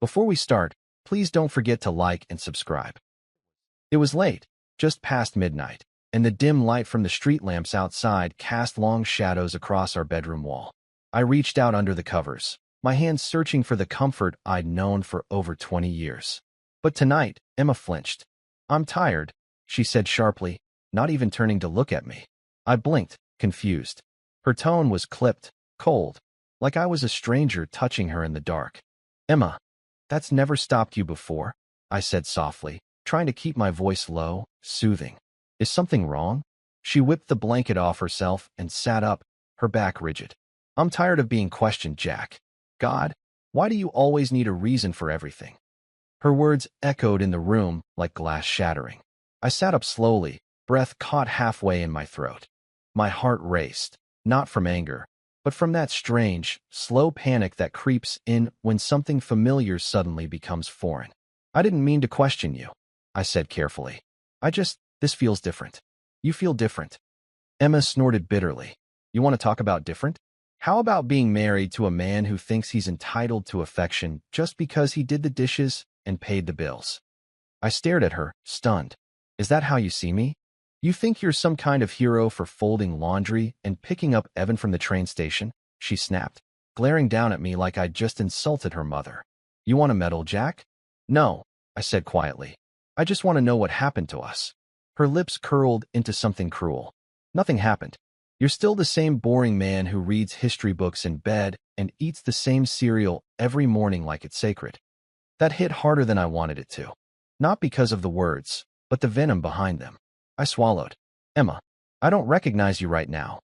Before we start, please don't forget to like and subscribe. It was late, just past midnight, and the dim light from the street lamps outside cast long shadows across our bedroom wall. I reached out under the covers, my hands searching for the comfort I'd known for over 20 years. But tonight, Emma flinched. "I'm tired," she said sharply, not even turning to look at me. I blinked, confused. Her tone was clipped, cold, like I was a stranger touching her in the dark. "Emma, that's never stopped you before," I said softly, trying to keep my voice low, soothing. "Is something wrong?" She whipped the blanket off herself and sat up, her back rigid. "I'm tired of being questioned, Jack. God, why do you always need a reason for everything?" Her words echoed in the room like glass shattering. I sat up slowly, breath caught halfway in my throat. My heart raced, not from anger, but from that strange, slow panic that creeps in when something familiar suddenly becomes foreign. "I didn't mean to question you," I said carefully. This feels different. You feel different." Emma snorted bitterly. "You want to talk about different? How about being married to a man who thinks he's entitled to affection just because he did the dishes and paid the bills?" I stared at her, stunned. "Is that how you see me? You think you're some kind of hero for folding laundry and picking up Evan from the train station?" she snapped, glaring down at me like I'd just insulted her mother. "You want to meddle, Jack?" "No," I said quietly. "I just want to know what happened to us." Her lips curled into something cruel. "Nothing happened. You're still the same boring man who reads history books in bed and eats the same cereal every morning like it's sacred." That hit harder than I wanted it to. Not because of the words, but the venom behind them. I swallowed. "Emma, I don't recognize you right now."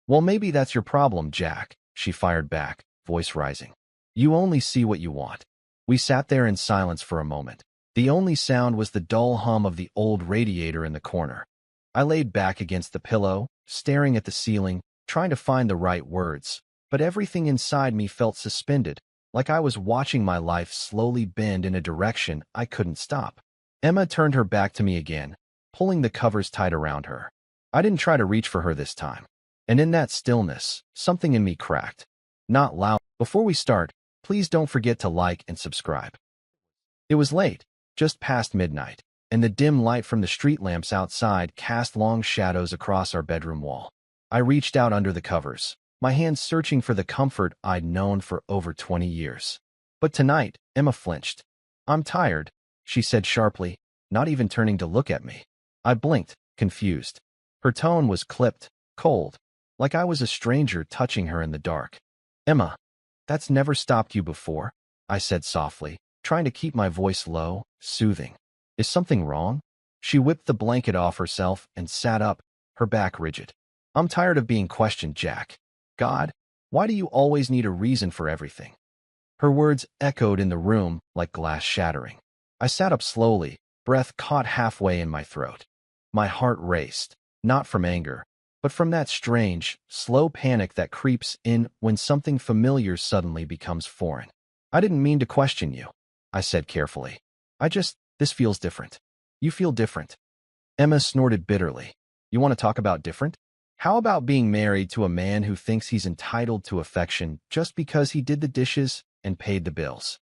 "Well, maybe that's your problem, Jack," she fired back, voice rising. "You only see what you want." We sat there in silence for a moment. The only sound was the dull hum of the old radiator in the corner. I laid back against the pillow, staring at the ceiling, trying to find the right words, but everything inside me felt suspended, like I was watching my life slowly bend in a direction I couldn't stop. Emma turned her back to me again, pulling the covers tight around her. I didn't try to reach for her this time. And in that stillness, something in me cracked. Not loud. Before we start, please don't forget to like and subscribe. It was late, just past midnight, and the dim light from the street lamps outside cast long shadows across our bedroom wall. I reached out under the covers, my hands searching for the comfort I'd known for over 20 years. But tonight, Emma flinched. "I'm tired," she said sharply, not even turning to look at me. I blinked, confused. Her tone was clipped, cold, like I was a stranger touching her in the dark. "Emma, that's never stopped you before," I said softly, trying to keep my voice low, soothing. "Is something wrong?" She whipped the blanket off herself and sat up, her back rigid. "I'm tired of being questioned, Jack. God, why do you always need a reason for everything?" Her words echoed in the room like glass shattering. I sat up slowly, breath caught halfway in my throat. My heart raced, not from anger, but from that strange, slow panic that creeps in when something familiar suddenly becomes foreign. "I didn't mean to question you," I said carefully. This feels different. You feel different." Emma snorted bitterly. "You want to talk about different? How about being married to a man who thinks he's entitled to affection just because he did the dishes and paid the bills?"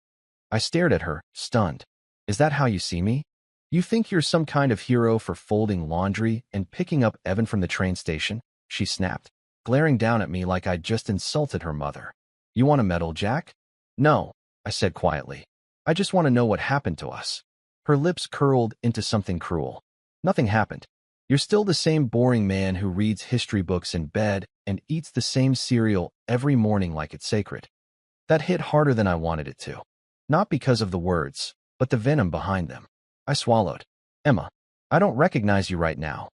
I stared at her, stunned. "Is that how you see me? You think you're some kind of hero for folding laundry and picking up Evan from the train station?" she snapped, glaring down at me like I'd just insulted her mother. "You want to meddle, Jack?" "No," I said quietly. "I just want to know what happened to us." Her lips curled into something cruel. "Nothing happened. You're still the same boring man who reads history books in bed and eats the same cereal every morning like it's sacred." That hit harder than I wanted it to. Not because of the words, but the venom behind them. I swallowed. "Emma, I don't recognize you right now."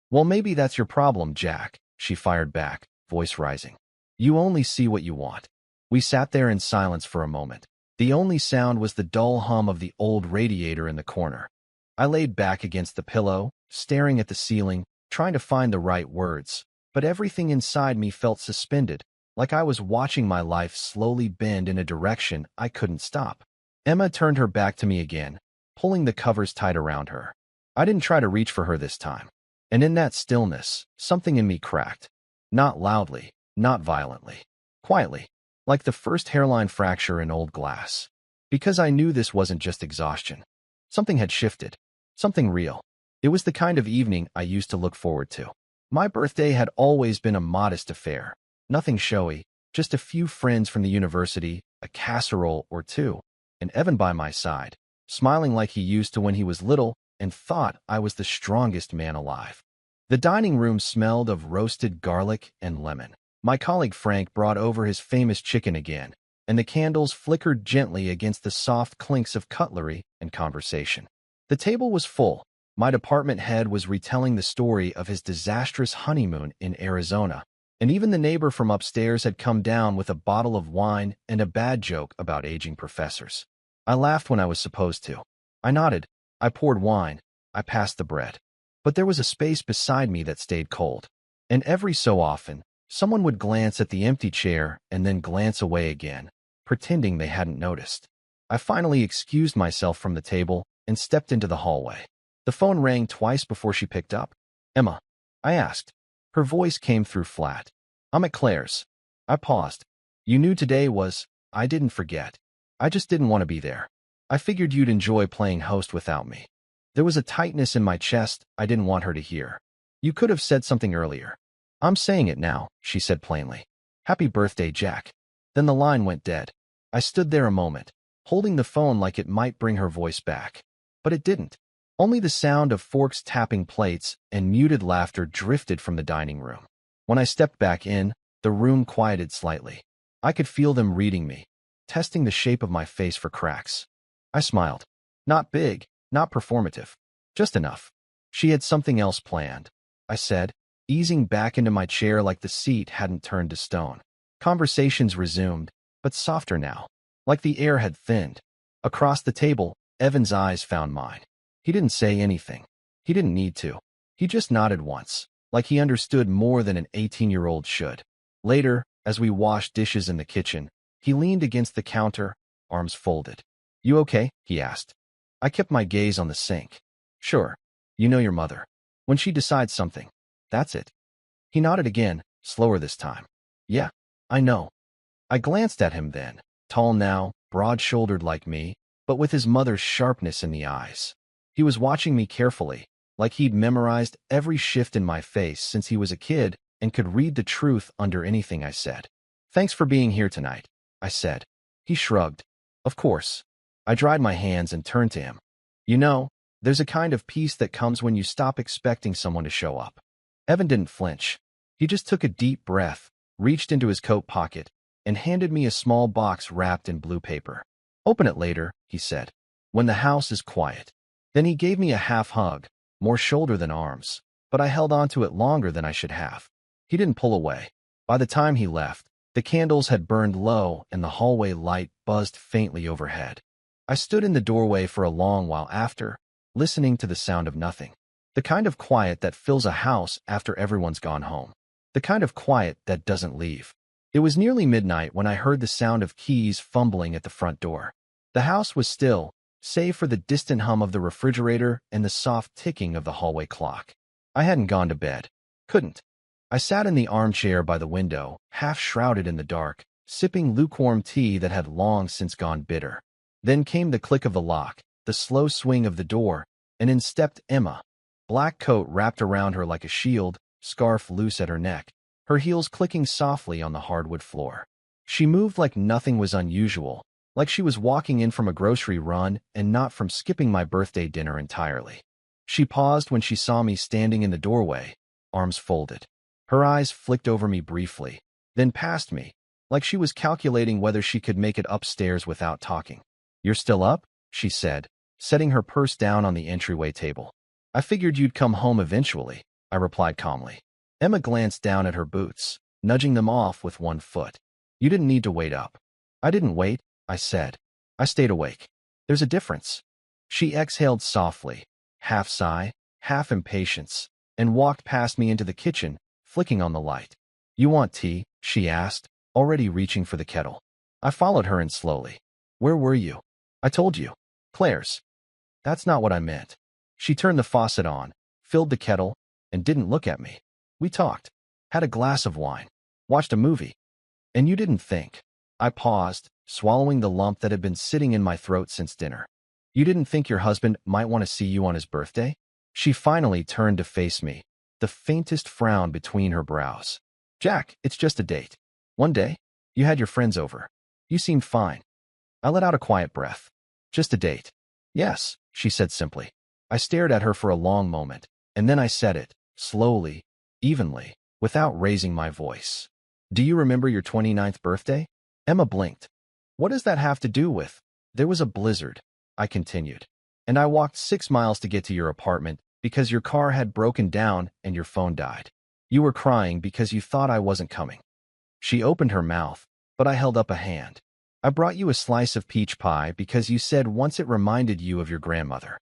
"Well, maybe that's your problem, Jack," she fired back, voice rising. "You only see what you want." We sat there in silence for a moment. The only sound was the dull hum of the old radiator in the corner. I laid back against the pillow, staring at the ceiling, trying to find the right words, but everything inside me felt suspended, like I was watching my life slowly bend in a direction I couldn't stop. Emma turned her back to me again, pulling the covers tight around her. I didn't try to reach for her this time. And in that stillness, something in me cracked. Not loudly, not violently. Quietly, like the first hairline fracture in old glass. Because I knew this wasn't just exhaustion. Something had shifted. Something real. It was the kind of evening I used to look forward to. My birthday had always been a modest affair. Nothing showy, just a few friends from the university, a casserole or two, and Evan by my side, smiling like he used to when he was little and thought I was the strongest man alive. The dining room smelled of roasted garlic and lemon. My colleague Frank brought over his famous chicken again, and the candles flickered gently against the soft clinks of cutlery and conversation. The table was full. My department head was retelling the story of his disastrous honeymoon in Arizona, and even the neighbor from upstairs had come down with a bottle of wine and a bad joke about aging professors. I laughed when I was supposed to. I nodded. I poured wine. I passed the bread. But there was a space beside me that stayed cold. And every so often, someone would glance at the empty chair and then glance away again, pretending they hadn't noticed. I finally excused myself from the table and stepped into the hallway. The phone rang twice before she picked up. "Emma?" I asked. Her voice came through flat. "I'm at Claire's." I paused. "You knew today was—" "I didn't forget. I just didn't want to be there. I figured you'd enjoy playing host without me." There was a tightness in my chest I didn't want her to hear. "You could have said something earlier." "I'm saying it now," she said plainly. "Happy birthday, Jack." Then the line went dead. I stood there a moment, holding the phone like it might bring her voice back. But it didn't. Only the sound of forks tapping plates and muted laughter drifted from the dining room. When I stepped back in, the room quieted slightly. I could feel them reading me, testing the shape of my face for cracks. I smiled. Not big, not performative. Just enough. She had something else planned, I said, easing back into my chair like the seat hadn't turned to stone. Conversations resumed, but softer now, like the air had thinned. Across the table, Evan's eyes found mine. He didn't say anything. He didn't need to. He just nodded once, like he understood more than an 18-year-old should. Later, as we washed dishes in the kitchen, he leaned against the counter, arms folded. "You okay?" he asked. I kept my gaze on the sink. "Sure. You know your mother. When she decides something, that's it." He nodded again, slower this time. "Yeah, I know." I glanced at him then, tall now, broad-shouldered like me, but with his mother's sharpness in the eyes. He was watching me carefully, like he'd memorized every shift in my face since he was a kid and could read the truth under anything I said. "Thanks for being here tonight," I said. He shrugged. "Of course." I dried my hands and turned to him. "You know, there's a kind of peace that comes when you stop expecting someone to show up." Evan didn't flinch. He just took a deep breath, reached into his coat pocket, and handed me a small box wrapped in blue paper. "Open it later," he said, "when the house is quiet." Then he gave me a half hug, more shoulder than arms, but I held on to it longer than I should have. He didn't pull away. By the time he left, the candles had burned low and the hallway light buzzed faintly overhead. I stood in the doorway for a long while after, listening to the sound of nothing. The kind of quiet that fills a house after everyone's gone home. The kind of quiet that doesn't leave. It was nearly midnight when I heard the sound of keys fumbling at the front door. The house was still, save for the distant hum of the refrigerator and the soft ticking of the hallway clock. I hadn't gone to bed. Couldn't. I sat in the armchair by the window, half shrouded in the dark, sipping lukewarm tea that had long since gone bitter. Then came the click of the lock, the slow swing of the door, and in stepped Emma. Black coat wrapped around her like a shield, scarf loose at her neck, her heels clicking softly on the hardwood floor. She moved like nothing was unusual, like she was walking in from a grocery run and not from skipping my birthday dinner entirely. She paused when she saw me standing in the doorway, arms folded. Her eyes flicked over me briefly, then past me, like she was calculating whether she could make it upstairs without talking. "You're still up?" she said, setting her purse down on the entryway table. "I figured you'd come home eventually," I replied calmly. Emma glanced down at her boots, nudging them off with one foot. "You didn't need to wait up." "I didn't wait," I said. "I stayed awake. There's a difference." She exhaled softly, half sigh, half impatience, and walked past me into the kitchen, flicking on the light. "You want tea?" she asked, already reaching for the kettle. I followed her in slowly. "Where were you?" "I told you. Claire's." "That's not what I meant." She turned the faucet on, filled the kettle, and didn't look at me. "We talked. Had a glass of wine. Watched a movie. And you didn't think." I paused, swallowing the lump that had been sitting in my throat since dinner. You didn't think your husband might want to see you on his birthday? She finally turned to face me, the faintest frown between her brows. Jack, it's just a date. One day, you had your friends over. You seemed fine. I let out a quiet breath. Just a date. Yes, she said simply. I stared at her for a long moment, and then I said it, slowly, evenly, without raising my voice. Do you remember your 29th birthday? Emma blinked. What does that have to do with? There was a blizzard, I continued, and I walked 6 miles to get to your apartment because your car had broken down and your phone died. You were crying because you thought I wasn't coming. She opened her mouth, but I held up a hand. I brought you a slice of peach pie because you said once it reminded you of your grandmother.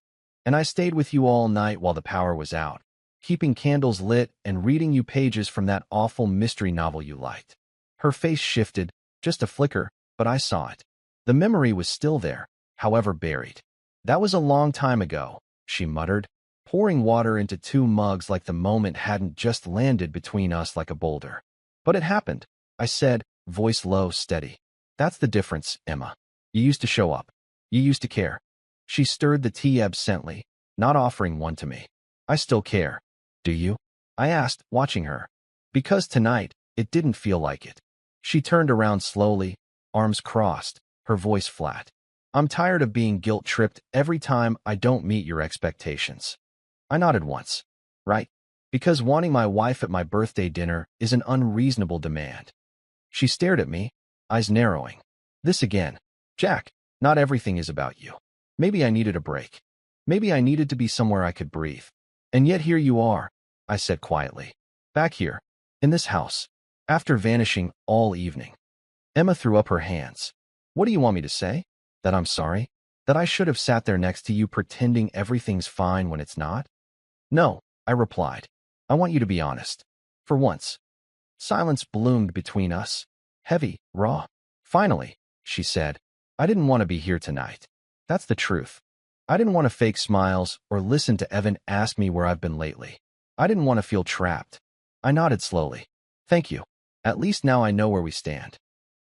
And I stayed with you all night while the power was out, keeping candles lit and reading you pages from that awful mystery novel you liked. Her face shifted, just a flicker, but I saw it. The memory was still there, however buried. That was a long time ago, she muttered, pouring water into 2 mugs like the moment hadn't just landed between us like a boulder. But it happened, I said, voice low, steady. That's the difference, Emma. You used to show up. You used to care. She stirred the tea absently, not offering one to me. I still care. Do you? I asked, watching her. Because tonight, it didn't feel like it. She turned around slowly, arms crossed, her voice flat. I'm tired of being guilt-tripped every time I don't meet your expectations. I nodded once. Right? Because wanting my wife at my birthday dinner is an unreasonable demand. She stared at me, eyes narrowing. This again. Jack, not everything is about you. Maybe I needed a break. Maybe I needed to be somewhere I could breathe. And yet here you are, I said quietly. Back here, in this house, after vanishing all evening. Emma threw up her hands. What do you want me to say? That I'm sorry? That I should have sat there next to you pretending everything's fine when it's not? No, I replied. I want you to be honest. For once. Silence bloomed between us. Heavy, raw. Finally, she said, I didn't want to be here tonight. That's the truth. I didn't want to fake smiles or listen to Evan ask me where I've been lately. I didn't want to feel trapped. I nodded slowly. Thank you. At least now I know where we stand.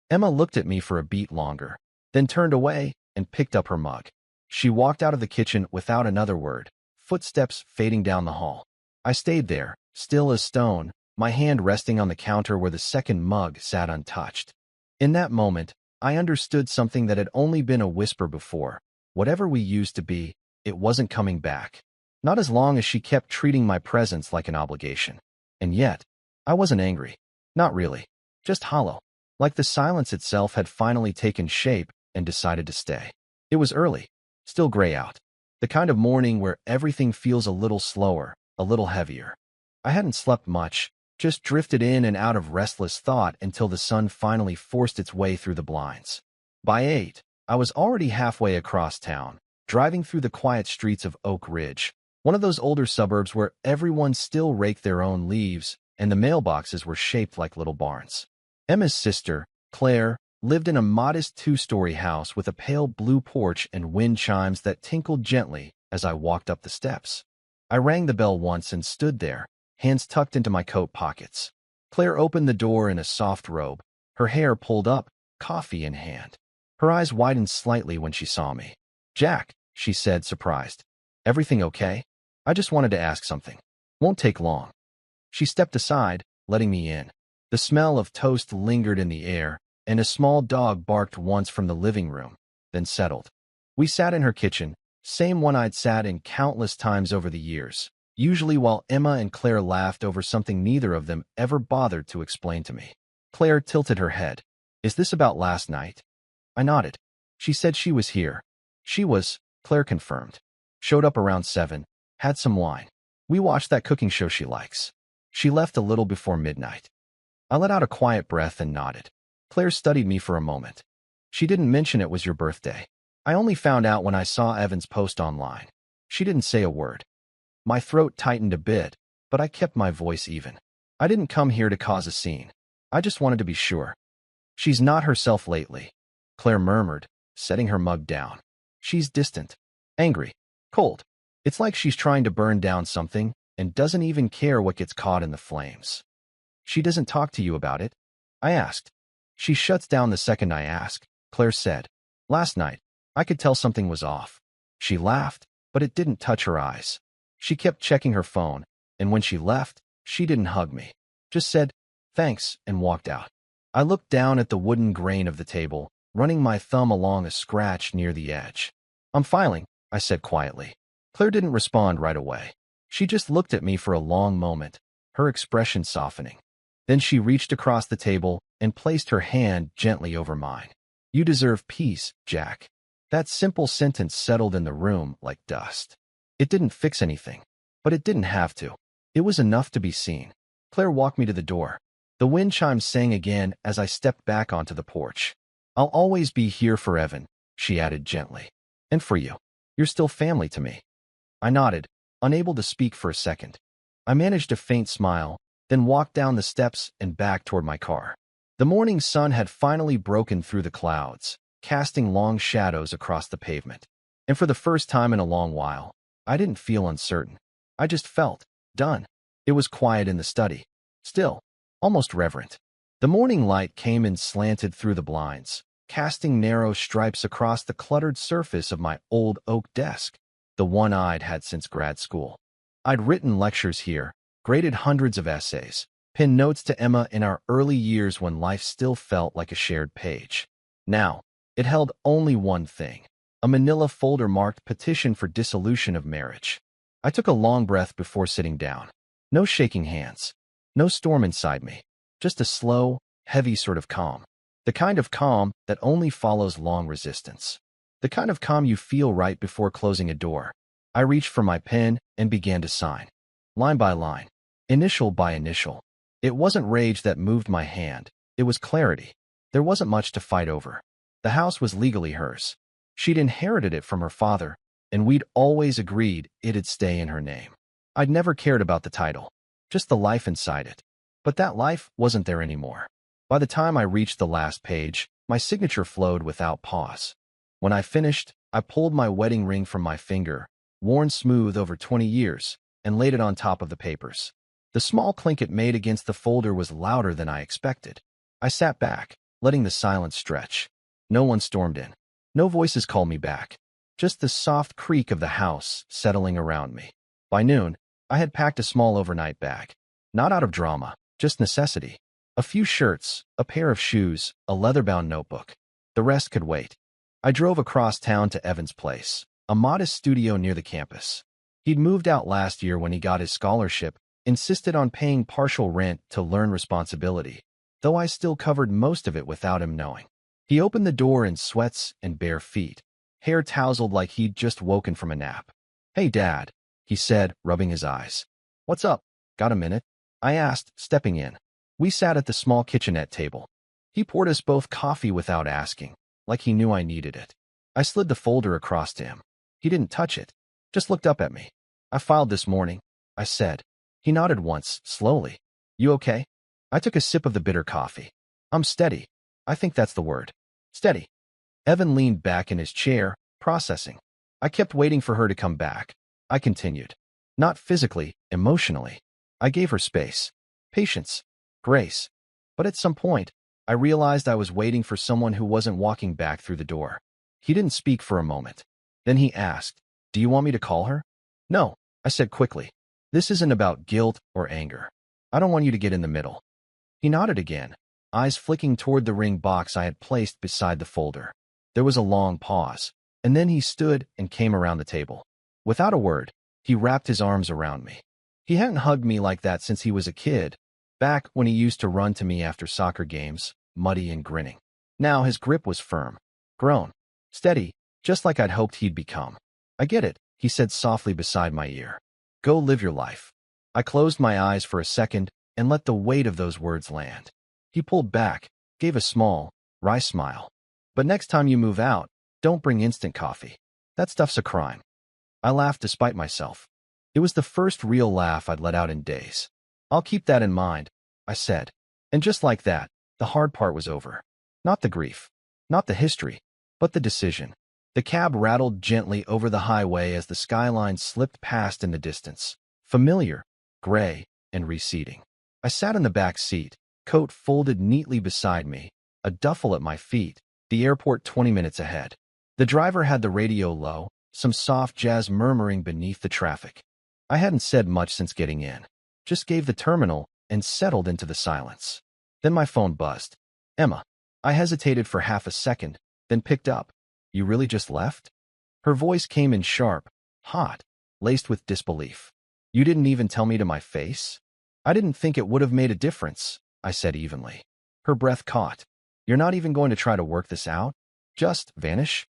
Emma looked at me for a beat longer, then turned away and picked up her mug. She walked out of the kitchen without another word, footsteps fading down the hall. I stayed there, still as stone, my hand resting on the counter where the second mug sat untouched. In that moment, I understood something that had only been a whisper before. Whatever we used to be, it wasn't coming back. Not as long as she kept treating my presence like an obligation. And yet, I wasn't angry. Not really. Just hollow. Like the silence itself had finally taken shape and decided to stay. It was early. Still gray out. The kind of morning where everything feels a little slower, a little heavier. I hadn't slept much, just drifted in and out of restless thought until the sun finally forced its way through the blinds. By 8, I was already halfway across town, driving through the quiet streets of Oak Ridge, one of those older suburbs where everyone still raked their own leaves and the mailboxes were shaped like little barns. Emma's sister, Claire, lived in a modest 2-story house with a pale blue porch and wind chimes that tinkled gently as I walked up the steps. I rang the bell once and stood there, hands tucked into my coat pockets. Claire opened the door in a soft robe, her hair pulled up, coffee in hand. Her eyes widened slightly when she saw me. Jack, she said, surprised. Everything okay? I just wanted to ask something. Won't take long. She stepped aside, letting me in. The smell of toast lingered in the air, and a small dog barked once from the living room, then settled. We sat in her kitchen, same one I'd sat in countless times over the years, usually while Emma and Claire laughed over something neither of them ever bothered to explain to me. Claire tilted her head. Is this about last night? I nodded. She said she was here. She was, Claire confirmed. Showed up around 7, had some wine. We watched that cooking show she likes. She left a little before midnight. I let out a quiet breath and nodded. Claire studied me for a moment. She didn't mention it was your birthday. I only found out when I saw Evan's post online. She didn't say a word. My throat tightened a bit, but I kept my voice even. I didn't come here to cause a scene. I just wanted to be sure. She's not herself lately, Claire murmured, setting her mug down. She's distant, angry, cold. It's like she's trying to burn down something and doesn't even care what gets caught in the flames. She doesn't talk to you about it? I asked. She shuts down the second I ask, Claire said. Last night, I could tell something was off. She laughed, but it didn't touch her eyes. She kept checking her phone, and when she left, she didn't hug me. Just said, thanks, and walked out. I looked down at the wooden grain of the table, running my thumb along a scratch near the edge. I'm filing, I said quietly. Claire didn't respond right away. She just looked at me for a long moment, her expression softening. Then she reached across the table and placed her hand gently over mine. You deserve peace, Jack. That simple sentence settled in the room like dust. It didn't fix anything, but it didn't have to. It was enough to be seen. Claire walked me to the door. The wind chimes sang again as I stepped back onto the porch. I'll always be here for Evan, she added gently. And for you. You're still family to me. I nodded, unable to speak for a second. I managed a faint smile, then walked down the steps and back toward my car. The morning sun had finally broken through the clouds, casting long shadows across the pavement. And for the first time in a long while, I didn't feel uncertain. I just felt done. It was quiet in the study. Still, almost reverent. The morning light came and slanted through the blinds, casting narrow stripes across the cluttered surface of my old oak desk, the one I'd had since grad school. I'd written lectures here, graded hundreds of essays, pinned notes to Emma in our early years when life still felt like a shared page. Now, it held only one thing, a manila folder marked Petition for Dissolution of Marriage. I took a long breath before sitting down. No shaking hands. No storm inside me. Just a slow, heavy sort of calm. The kind of calm that only follows long resistance. The kind of calm you feel right before closing a door. I reached for my pen and began to sign. Line by line. Initial by initial. It wasn't rage that moved my hand. It was clarity. There wasn't much to fight over. The house was legally hers. She'd inherited it from her father, and we'd always agreed it'd stay in her name. I'd never cared about the title, just the life inside it. But that life wasn't there anymore. By the time I reached the last page, my signature flowed without pause. When I finished, I pulled my wedding ring from my finger, worn smooth over 20 years, and laid it on top of the papers. The small clink it made against the folder was louder than I expected. I sat back, letting the silence stretch. No one stormed in. No voices called me back. Just the soft creak of the house settling around me. By noon, I had packed a small overnight bag. Not out of drama, just necessity. A few shirts, a pair of shoes, a leather-bound notebook. The rest could wait. I drove across town to Evan's place, a modest studio near the campus. He'd moved out last year when he got his scholarship, insisted on paying partial rent to learn responsibility, though I still covered most of it without him knowing. He opened the door in sweats and bare feet, hair tousled like he'd just woken from a nap. Hey, Dad, he said, rubbing his eyes. What's up? Got a minute? I asked, stepping in. We sat at the small kitchenette table. He poured us both coffee without asking, like he knew I needed it. I slid the folder across to him. He didn't touch it, just looked up at me. I filed this morning, I said. He nodded once, slowly. You okay? I took a sip of the bitter coffee. I'm steady. I think that's the word. Steady. Evan leaned back in his chair, processing. I kept waiting for her to come back. I continued. Not physically, emotionally. I gave her space, patience, grace. But at some point, I realized I was waiting for someone who wasn't walking back through the door. He didn't speak for a moment. Then he asked, Do you want me to call her? No, I said quickly. This isn't about guilt or anger. I don't want you to get in the middle. He nodded again, eyes flicking toward the ring box I had placed beside the folder. There was a long pause, and then he stood and came around the table. Without a word, he wrapped his arms around me. He hadn't hugged me like that since he was a kid, back when he used to run to me after soccer games, muddy and grinning. Now his grip was firm, grown, steady, just like I'd hoped he'd become. I get it, he said softly beside my ear. Go live your life. I closed my eyes for a second and let the weight of those words land. He pulled back, gave a small, wry smile. But next time you move out, don't bring instant coffee. That stuff's a crime. I laughed despite myself. It was the first real laugh I'd let out in days. I'll keep that in mind, I said. And just like that, the hard part was over. Not the grief, not the history, but the decision. The cab rattled gently over the highway as the skyline slipped past in the distance. Familiar, gray, and receding. I sat in the back seat, coat folded neatly beside me, a duffel at my feet, the airport 20 minutes ahead. The driver had the radio low, some soft jazz murmuring beneath the traffic. I hadn't said much since getting in. Just gave the terminal and settled into the silence. Then my phone buzzed. Emma. I hesitated for half a second, then picked up. You really just left? Her voice came in sharp, hot, laced with disbelief. You didn't even tell me to my face? I didn't think it would have made a difference, I said evenly. Her breath caught. You're not even going to try to work this out? Just vanish?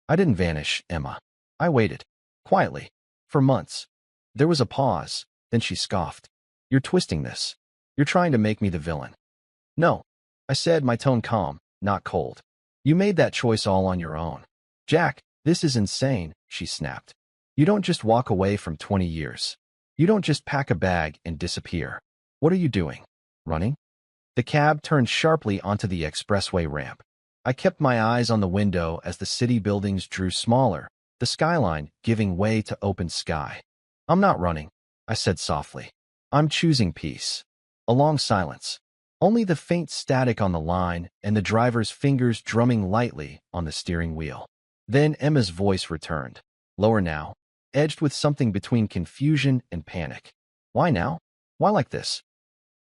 I didn't vanish, Emma. I waited, quietly, for months. There was a pause, then she scoffed. You're twisting this. You're trying to make me the villain. No, I said, my tone calm, not cold. You made that choice all on your own. Jack, this is insane, she snapped. You don't just walk away from 20 years. You don't just pack a bag and disappear. What are you doing? Running? The cab turned sharply onto the expressway ramp. I kept my eyes on the window as the city buildings drew smaller, the skyline giving way to open sky. I'm not running, I said softly. I'm choosing peace. A long silence. Only the faint static on the line and the driver's fingers drumming lightly on the steering wheel. Then Emma's voice returned, lower now, edged with something between confusion and panic. Why now? Why like this?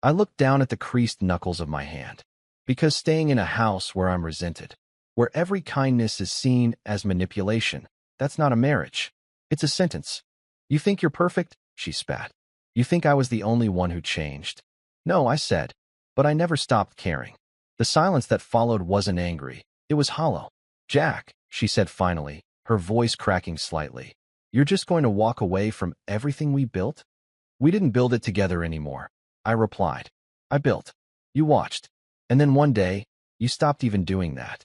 I looked down at the creased knuckles of my hand. Because staying in a house where I'm resented, where every kindness is seen as manipulation, that's not a marriage. It's a sentence. You think you're perfect? She spat. You think I was the only one who changed? No, I said, but I never stopped caring. The silence that followed wasn't angry. It was hollow. Jack, she said finally, her voice cracking slightly. You're just going to walk away from everything we built? We didn't build it together anymore, I replied. I built. You watched. And then one day, you stopped even doing that.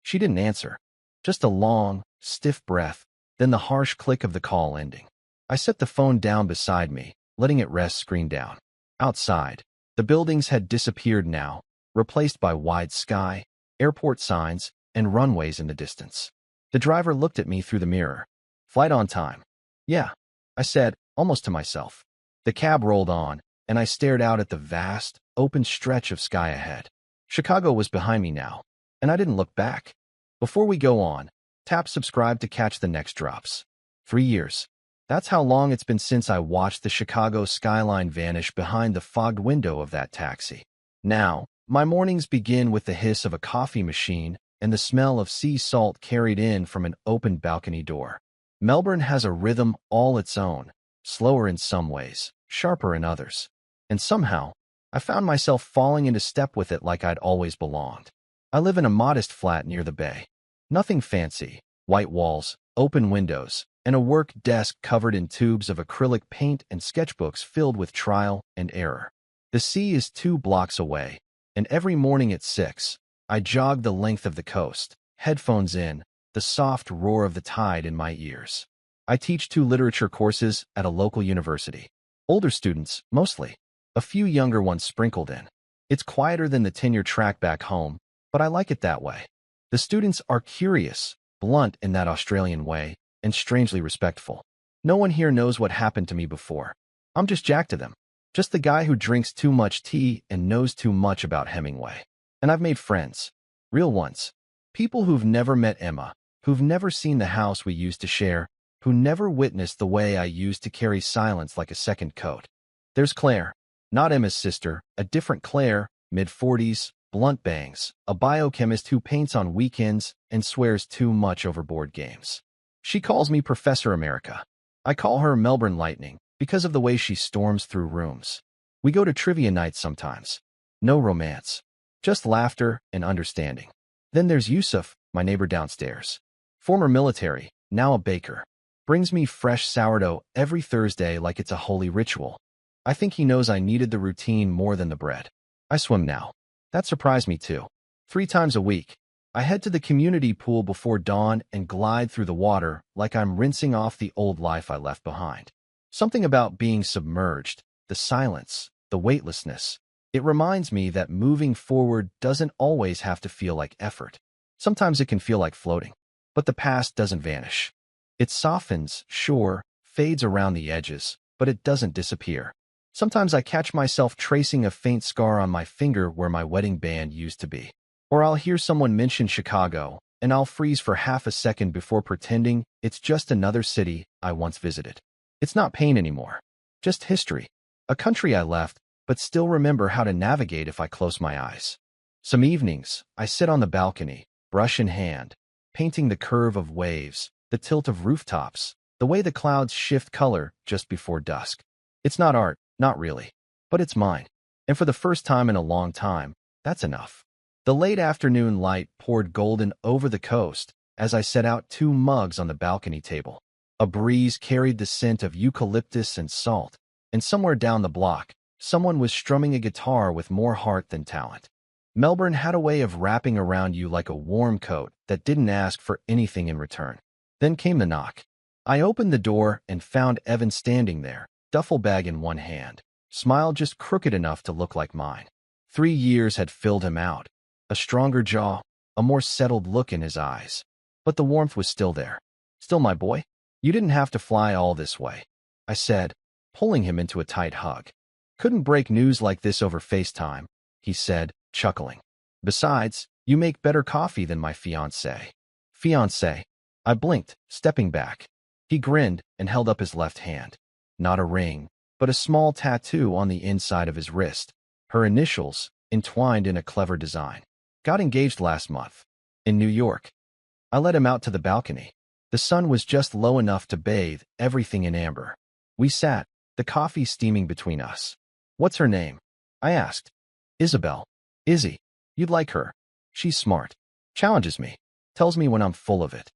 She didn't answer. Just a long, stiff breath, then the harsh click of the call ending. I set the phone down beside me, letting it rest screen down. Outside, the buildings had disappeared now, replaced by wide sky, airport signs, and runways in the distance. The driver looked at me through the mirror. Flight on time. Yeah, I said, almost to myself. The cab rolled on, and I stared out at the vast, open stretch of sky ahead. Chicago was behind me now, and I didn't look back. Before we go on, tap subscribe to catch the next drops. 3 years. That's how long it's been since I watched the Chicago skyline vanish behind the fogged window of that taxi. Now, my mornings begin with the hiss of a coffee machine and the smell of sea salt carried in from an open balcony door. Melbourne has a rhythm all its own, slower in some ways, sharper in others. And somehow, I found myself falling into step with it like I'd always belonged. I live in a modest flat near the bay. Nothing fancy, white walls, open windows, and a work desk covered in tubes of acrylic paint and sketchbooks filled with trial and error. The sea is 2 blocks away, and every morning at 6, I jog the length of the coast, headphones in, the soft roar of the tide in my ears. I teach 2 literature courses at a local university. Older students, mostly. A few younger ones sprinkled in. It's quieter than the tenure track back home, but I like it that way. The students are curious, blunt in that Australian way, and strangely respectful. No one here knows what happened to me before. I'm just Jack to them. Just the guy who drinks too much tea and knows too much about Hemingway. And I've made friends. Real ones. People who've never met Emma, who've never seen the house we used to share, who never witnessed the way I used to carry silence like a second coat. There's Claire. Not Emma's sister, a different Claire, mid-40s, blunt bangs, a biochemist who paints on weekends and swears too much over board games. She calls me Professor America. I call her Melbourne Lightning because of the way she storms through rooms. We go to trivia nights sometimes. No romance. Just laughter and understanding. Then there's Yusuf, my neighbor downstairs. Former military, now a baker. Brings me fresh sourdough every Thursday like it's a holy ritual. I think he knows I needed the routine more than the bread. I swim now. That surprised me too. 3 times a week. I head to the community pool before dawn and glide through the water like I'm rinsing off the old life I left behind. Something about being submerged, the silence, the weightlessness. It reminds me that moving forward doesn't always have to feel like effort. Sometimes it can feel like floating. But the past doesn't vanish. It softens, sure, fades around the edges, but it doesn't disappear. Sometimes I catch myself tracing a faint scar on my finger where my wedding band used to be. Or I'll hear someone mention Chicago, and I'll freeze for half a second before pretending it's just another city I once visited. It's not pain anymore, just history. A country I left, but still remember how to navigate if I close my eyes. Some evenings, I sit on the balcony, brush in hand, painting the curve of waves, the tilt of rooftops, the way the clouds shift color just before dusk. It's not art, not really, but it's mine. And for the first time in a long time, that's enough. The late afternoon light poured golden over the coast as I set out 2 mugs on the balcony table. A breeze carried the scent of eucalyptus and salt, and somewhere down the block, someone was strumming a guitar with more heart than talent. Melbourne had a way of wrapping around you like a warm coat that didn't ask for anything in return. Then came the knock. I opened the door and found Evan standing there, duffel bag in one hand, smile just crooked enough to look like mine. 3 years had filled him out. A stronger jaw, a more settled look in his eyes. But the warmth was still there. Still my boy? You didn't have to fly all this way, I said, pulling him into a tight hug. Couldn't break news like this over FaceTime, he said, chuckling. Besides, you make better coffee than my fiancé. Fiancé? I blinked, stepping back. He grinned and held up his left hand. Not a ring, but a small tattoo on the inside of his wrist. Her initials, entwined in a clever design. Got engaged last month. In New York. I led him out to the balcony. The sun was just low enough to bathe everything in amber. We sat, the coffee steaming between us. What's her name? I asked. Isabel. Izzy. You'd like her. She's smart. Challenges me. Tells me when I'm full of it.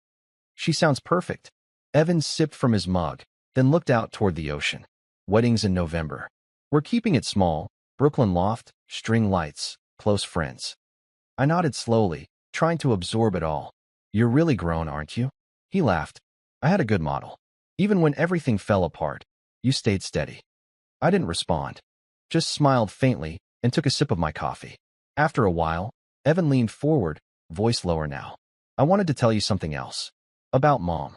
She sounds perfect. Evan sipped from his mug, then looked out toward the ocean. Weddings in November. We're keeping it small. Brooklyn loft, string lights, close friends. I nodded slowly, trying to absorb it all. You're really grown, aren't you? He laughed. I had a good model. Even when everything fell apart, you stayed steady. I didn't respond, just smiled faintly and took a sip of my coffee. After a while, Evan leaned forward, voice lower now. I wanted to tell you something else. About Mom.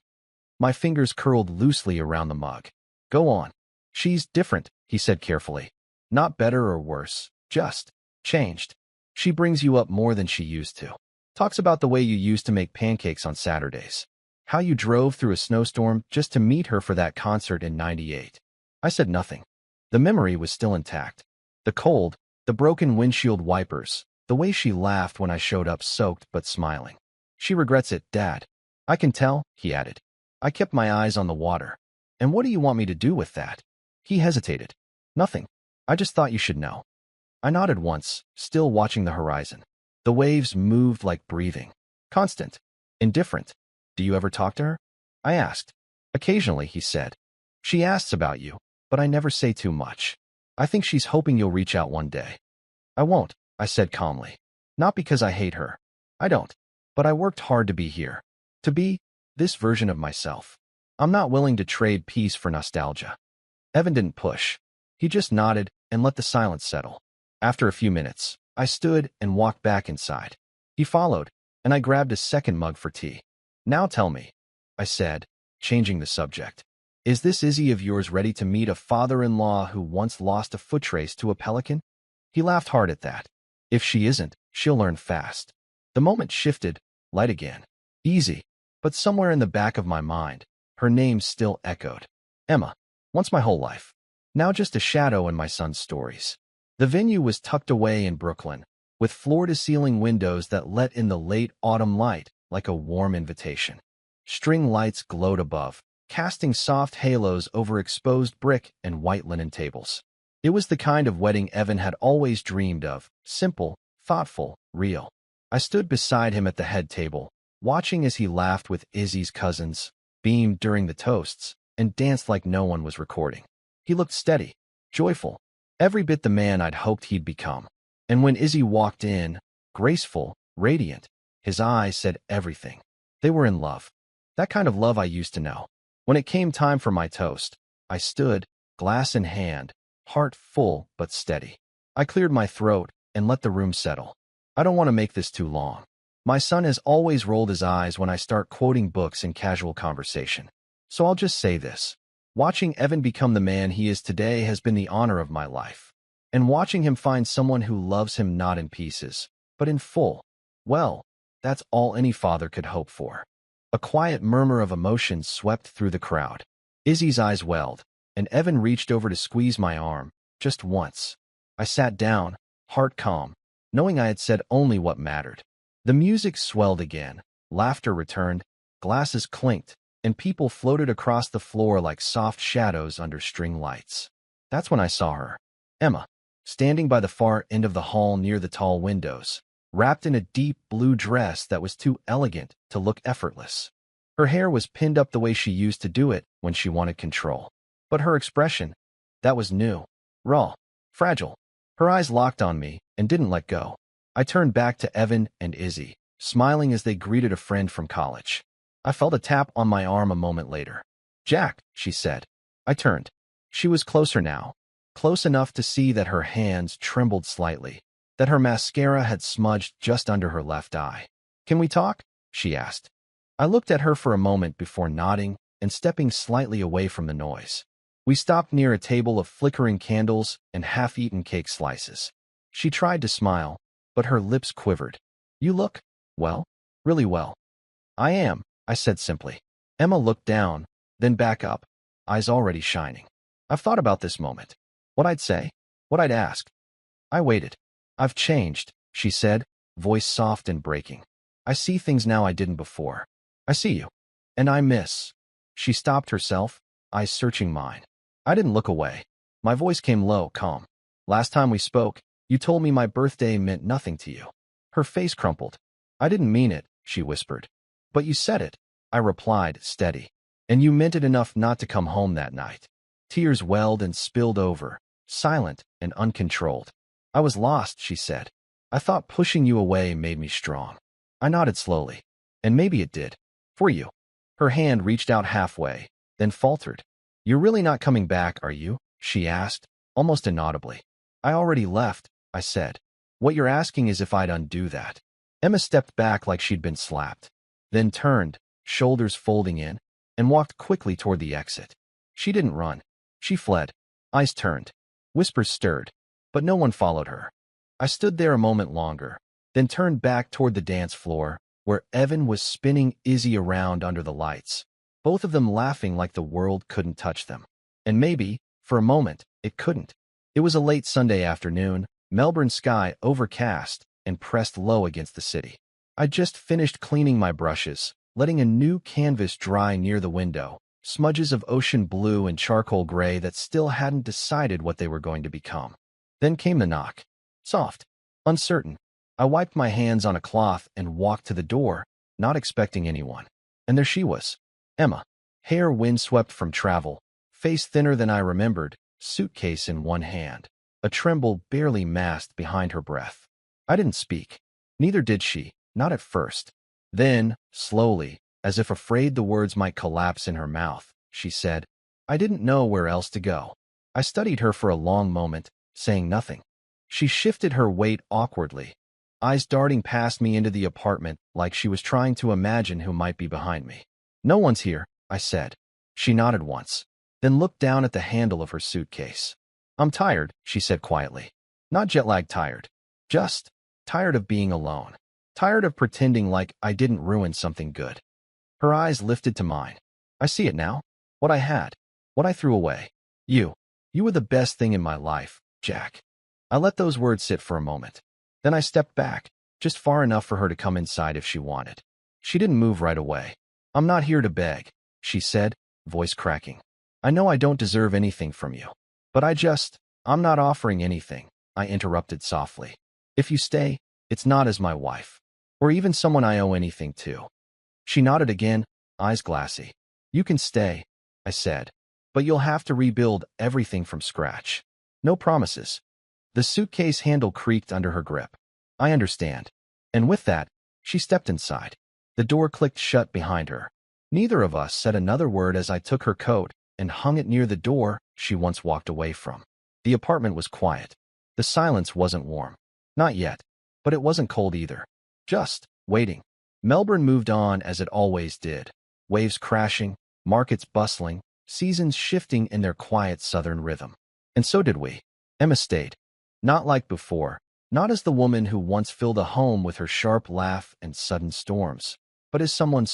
My fingers curled loosely around the mug. Go on. She's different, he said carefully. Not better or worse, just changed. She brings you up more than she used to. Talks about the way you used to make pancakes on Saturdays. How you drove through a snowstorm just to meet her for that concert in '98. I said nothing. The memory was still intact. The cold, the broken windshield wipers, the way she laughed when I showed up soaked but smiling. She regrets it, Dad. I can tell, he added. I kept my eyes on the water. And what do you want me to do with that? He hesitated. Nothing. I just thought you should know. I nodded once, still watching the horizon. The waves moved like breathing. Constant. Indifferent. Do you ever talk to her? I asked. Occasionally, he said. She asks about you, but I never say too much. I think she's hoping you'll reach out one day. I won't, I said calmly. Not because I hate her. I don't. But I worked hard to be here. To be this version of myself. I'm not willing to trade peace for nostalgia. Evan didn't push. He just nodded and let the silence settle. After a few minutes, I stood and walked back inside. He followed, and I grabbed a second mug for tea. Now tell me, I said, changing the subject. Is this Izzy of yours ready to meet a father-in-law who once lost a foot race to a pelican? He laughed hard at that. If she isn't, she'll learn fast. The moment shifted, light again. Easy. But somewhere in the back of my mind, her name still echoed. Emma. Once my whole life. Now just a shadow in my son's stories. The venue was tucked away in Brooklyn, with floor-to-ceiling windows that let in the late autumn light like a warm invitation. String lights glowed above, casting soft halos over exposed brick and white linen tables. It was the kind of wedding Evan had always dreamed of, simple, thoughtful, real. I stood beside him at the head table, watching as he laughed with Izzy's cousins, beamed during the toasts, and danced like no one was recording. He looked steady, joyful, every bit the man I'd hoped he'd become. And when Izzy walked in, graceful, radiant, his eyes said everything. They were in love. That kind of love I used to know. When it came time for my toast, I stood, glass in hand, heart full but steady. I cleared my throat and let the room settle. I don't want to make this too long. My son has always rolled his eyes when I start quoting books in casual conversation. So I'll just say this. Watching Evan become the man he is today has been the honor of my life. And watching him find someone who loves him not in pieces, but in full, Well, that's all any father could hope for. A quiet murmur of emotion swept through the crowd. Izzy's eyes welled, and Evan reached over to squeeze my arm, just once. I sat down, heart calm, knowing I had said only what mattered. The music swelled again, laughter returned, glasses clinked, and people floated across the floor like soft shadows under string lights. That's when I saw her, Emma, standing by the far end of the hall near the tall windows, wrapped in a deep blue dress that was too elegant to look effortless. Her hair was pinned up the way she used to do it when she wanted control. But her expression, that was new, raw, fragile. Her eyes locked on me and didn't let go. I turned back to Evan and Izzy, smiling as they greeted a friend from college. I felt a tap on my arm a moment later. "Jack," she said. I turned. She was closer now, close enough to see that her hands trembled slightly, that her mascara had smudged just under her left eye. "Can we talk?" she asked. I looked at her for a moment before nodding and stepping slightly away from the noise. We stopped near a table of flickering candles and half-eaten cake slices. She tried to smile, but her lips quivered. "You look, well, really well." "I am," I said simply. Emma looked down, then back up, eyes already shining. I've thought about this moment. What I'd say, what I'd ask. I waited. "I've changed," she said, voice soft and breaking. "I see things now I didn't before. I see you. And I miss." She stopped herself, eyes searching mine. I didn't look away. My voice came low, calm. "Last time we spoke, you told me my birthday meant nothing to you." Her face crumpled. "I didn't mean it," she whispered. "But you said it," I replied, steady. "And you meant it enough not to come home that night." Tears welled and spilled over, silent and uncontrolled. "I was lost," she said. "I thought pushing you away made me strong." I nodded slowly. "And maybe it did. For you." Her hand reached out halfway, then faltered. "You're really not coming back, are you?" she asked, almost inaudibly. "I already left," I said. "What you're asking is if I'd undo that." Emma stepped back like she'd been slapped, then turned, shoulders folding in, and walked quickly toward the exit. She didn't run. She fled. Eyes turned. Whispers stirred, but no one followed her. I stood there a moment longer, then turned back toward the dance floor, where Evan was spinning Izzy around under the lights, both of them laughing like the world couldn't touch them. And maybe, for a moment, it couldn't. It was a late Sunday afternoon, Melbourne sky overcast and pressed low against the city. I'd just finished cleaning my brushes, letting a new canvas dry near the window, smudges of ocean blue and charcoal gray that still hadn't decided what they were going to become. Then came the knock. Soft, uncertain. I wiped my hands on a cloth and walked to the door, not expecting anyone. And there she was, Emma, hair windswept from travel, face thinner than I remembered, suitcase in one hand, a tremble barely masked behind her breath. I didn't speak. Neither did she, not at first. Then, slowly, as if afraid the words might collapse in her mouth, she said, "I didn't know where else to go." I studied her for a long moment, saying nothing. She shifted her weight awkwardly, eyes darting past me into the apartment like she was trying to imagine who might be behind me. "No one's here," I said. She nodded once, then looked down at the handle of her suitcase. "I'm tired," she said quietly. "Not jet-lag tired. Just tired of being alone. Tired of pretending like I didn't ruin something good." Her eyes lifted to mine. "I see it now. What I had. What I threw away. You. You were the best thing in my life, Jack." I let those words sit for a moment. Then I stepped back, just far enough for her to come inside if she wanted. She didn't move right away. "I'm not here to beg," she said, voice cracking. "I know I don't deserve anything from you. But I'm not offering anything," I interrupted softly. "If you stay, it's not as my wife, or even someone I owe anything to." She nodded again, eyes glassy. "You can stay," I said, "but you'll have to rebuild everything from scratch. No promises." The suitcase handle creaked under her grip. "I understand." And with that, she stepped inside. The door clicked shut behind her. Neither of us said another word as I took her coat and hung it near the door she once walked away from. The apartment was quiet. The silence wasn't warm. Not yet. But it wasn't cold either. Just waiting. Melbourne moved on as it always did. Waves crashing, markets bustling, seasons shifting in their quiet southern rhythm. And so did we. Emma stayed. Not like before, Not as the woman who once filled a home with her sharp laugh and sudden storms, but as someone